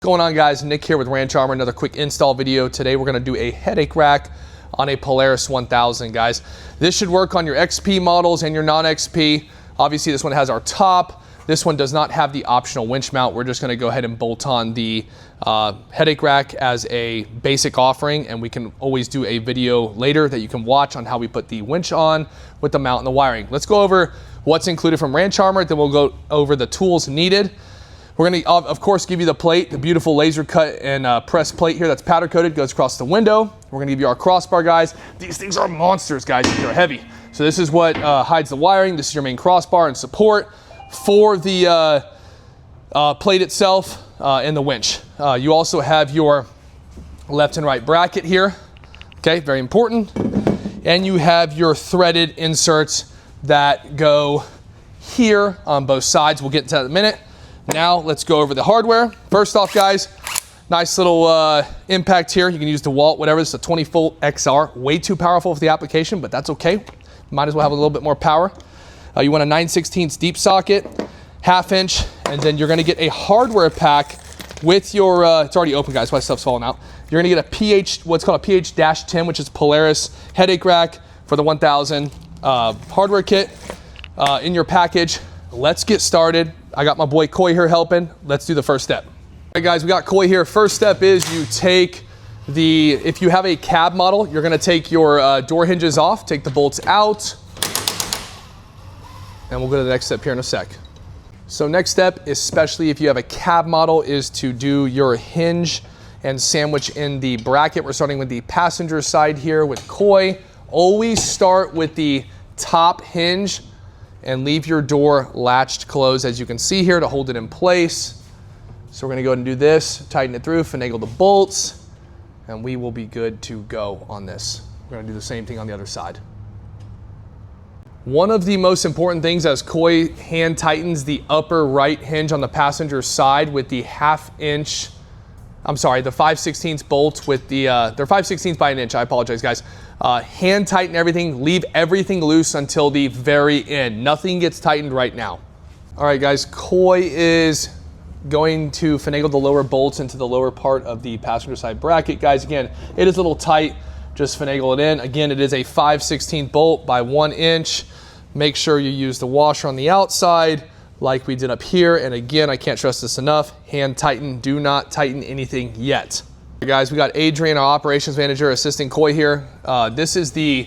Going on, guys? Nick here with Ranch Armor. Another quick install video. Today we're going to do a headache rack on a Polaris 1000, guys. This should work on your XP models and your non-XP. Obviously this one has our top. This one does not have the optional winch mount. We're just going to go ahead and bolt on the headache rack as a basic offering, and we can always do a video later that you can watch on how we put the winch on with the mount and the wiring. Let's go over what's included from Ranch Armor, then we'll go over the tools needed. We're going to, of course, give you the plate, the beautiful laser cut and press plate here that's powder coated, goes across the window. We're going to give you our crossbar, guys. These things are monsters, guys. They're heavy. So this is what hides the wiring. This is your main crossbar and support for the plate itself and the winch. You also have your left and right bracket here. Okay, very important. And you have your threaded inserts that go here on both sides. We'll get into that in a minute. Now let's go over the hardware. First off, guys, nice little impact here. You can use DeWalt, whatever. This is a 20-volt XR. Way too powerful for the application, but that's okay. Might as well have a little bit more power. You want a 9/16 deep socket, 1/2 inch, and then you're gonna get a hardware pack with your, it's already open, guys, why stuff's falling out. You're gonna get a what's called a PH-10, which is Polaris headache rack for the 1000 hardware kit in your package. Let's get started. I got my boy Coy here helping. Let's do the first step. All right, guys, we got Coy here. First step is you take if you have a cab model, you're gonna take your door hinges off, take the bolts out, and we'll go to the next step here in a sec. So next step, especially if you have a cab model, is to do your hinge and sandwich in the bracket. We're starting with the passenger side here with Coy. Always start with the top hinge and leave your door latched closed, as you can see here, to hold it in place. So we're gonna go ahead and do this, tighten it through, finagle the bolts, and we will be good to go on this. We're gonna do the same thing on the other side. One of the most important things as Coy hand tightens the upper right hinge on the passenger side with the 1/2 inch, I'm sorry, the 5/16 bolts with the, they're 5/16 by 1 inch, I apologize, guys. Hand tighten everything, leave everything loose until the very end. Nothing gets tightened right now. All right, guys, Coy is going to finagle the lower bolts into the lower part of the passenger side bracket. Guys, again, it is a little tight, just finagle it in. Again, it is a 5/16 bolt by 1 inch. Make sure you use the washer on the outside like we did up here. And again, I can't stress this enough, hand tighten, do not tighten anything yet. Guys, we got Adrian, our operations manager, assisting Coy here. This is the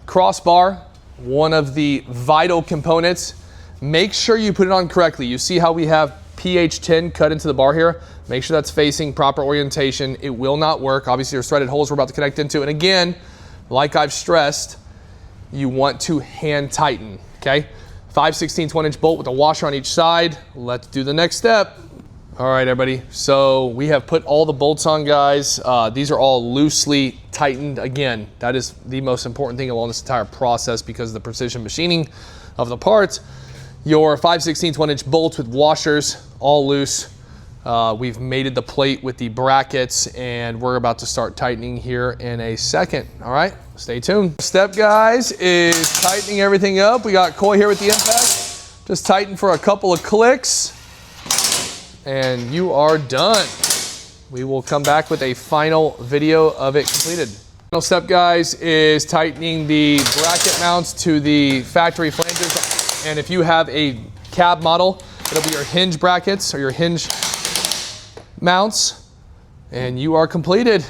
crossbar, one of the vital components. Make sure you put it on correctly. You see how we have PH-10 cut into the bar here? Make sure that's facing proper orientation. It will not work. Obviously, there's threaded holes we're about to connect into. And again, like I've stressed, you want to hand tighten, okay? 5/16 1-inch bolt with a washer on each side. Let's do the next step. All right, everybody, so we have put all the bolts on, guys. These are all loosely tightened. Again, that is the most important thing along this entire process because of the precision machining of the parts. Your 5/16 1-inch bolts with washers, all loose. We've mated the plate with the brackets, and we're about to start tightening here in a second. All right, stay tuned. Step, guys, is tightening everything up. We got Coy here with the impact. Just tighten for a couple of clicks, and you are done. We will come back with a final video of it completed. Final step, guys, is tightening the bracket mounts to the factory flanges. And if you have a cab model, it'll be your hinge brackets or your hinge mounts, and you are completed.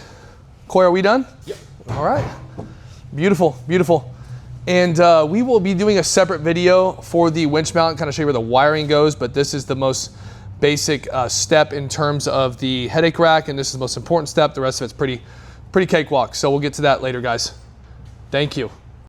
Coy, are we done? Yep. All right. Beautiful, beautiful. And we will be doing a separate video for the winch mount, kind of show you where the wiring goes, but this is the most basic step in terms of the headache rack, and this is the most important step. The rest of it's pretty cakewalk. So we'll get to that later, guys. Thank you.